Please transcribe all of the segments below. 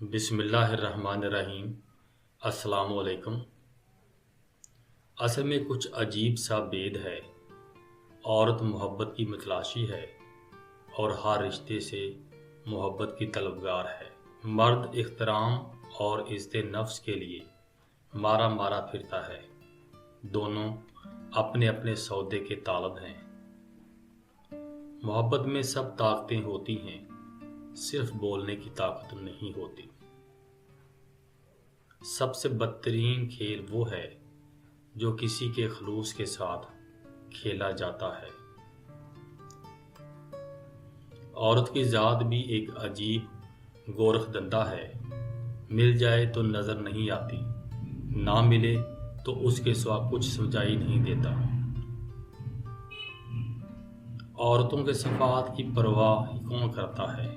बिस्मिल्लाहिर्रहमानिर्रहीम। अस्सलाम वालेकुम। असल में कुछ अजीब सा भेद है। औरत मोहब्बत की मतलाशी है और हर रिश्ते से मोहब्बत की तलबगार है। मर्द इख्तराम और इज़्ज़त नफ्स के लिए मारा मारा फिरता है। दोनों अपने अपने सौदे के तालब हैं। मोहब्बत में सब ताकतें होती हैं, सिर्फ बोलने की ताकत नहीं होती। सबसे बदतरीन खेल वो है जो किसी के खलूस के साथ खेला जाता है। औरत की ज़ात भी एक अजीब गोरखधंधा है। मिल जाए तो नज़र नहीं आती, ना मिले तो उसके सिवा कुछ समझाई नहीं देता। औरतों के सिफात की परवाह ही कौन करता है?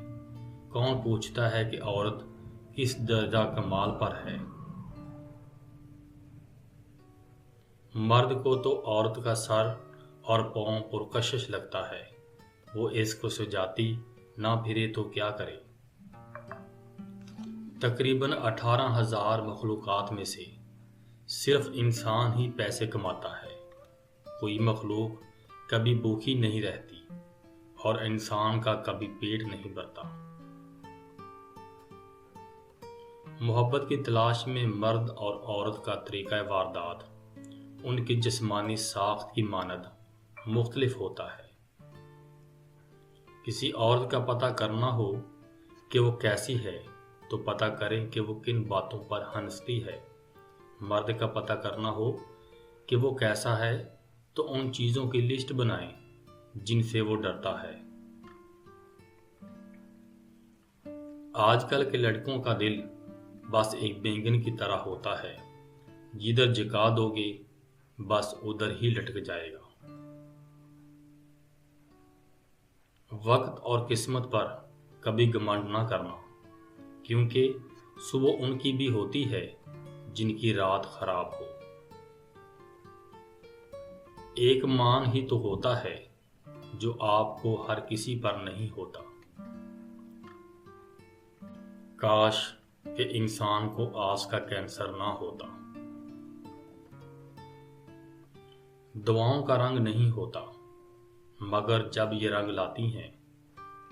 कौन पूछता है कि औरत किस दर्जा कमाल पर है? मर्द को तो औरत का सर और पाँव पुरकशिश लगता है। वो इसको सुजाती ना फिरे तो क्या करे। तकरीबन 18,000 मखलूक़ात में से सिर्फ इंसान ही पैसे कमाता है। कोई मखलूक कभी भूखी नहीं रहती और इंसान का कभी पेट नहीं भरता। मोहब्बत की तलाश में मर्द और औरत का तरीक़ा वारदात उनकी जिस्मानी साख्त की मानद मुख्तलिफ होता है। किसी औरत का पता करना हो कि वो कैसी है तो पता करें कि वो किन बातों पर हंसती है। मर्द का पता करना हो कि वो कैसा है तो उन चीज़ों की लिस्ट बनाएं जिनसे वो डरता है। आजकल के लड़कों का दिल बस एक बैंगन की तरह होता है, जिधर झुका दोगे बस उधर ही लटक जाएगा। वक्त और किस्मत पर कभी घमंड ना करना, क्योंकि सुबह उनकी भी होती है जिनकी रात खराब हो। एक मान ही तो होता है जो आपको हर किसी पर नहीं होता। काश कि इंसान को आस का कैंसर ना होता। दुआओं का रंग नहीं होता, मगर जब ये रंग लाती हैं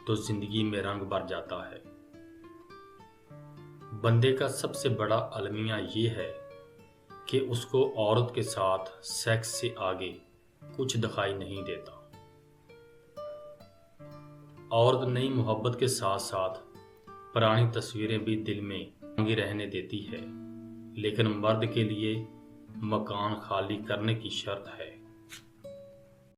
तो जिंदगी में रंग भर जाता है। बंदे का सबसे बड़ा अलमिया ये है कि उसको औरत के साथ सेक्स से आगे कुछ दिखाई नहीं देता। औरत नई मोहब्बत के साथ साथ पुरानी तस्वीरें भी दिल में टांगी रहने देती है, लेकिन मर्द के लिए मकान खाली करने की शर्त है।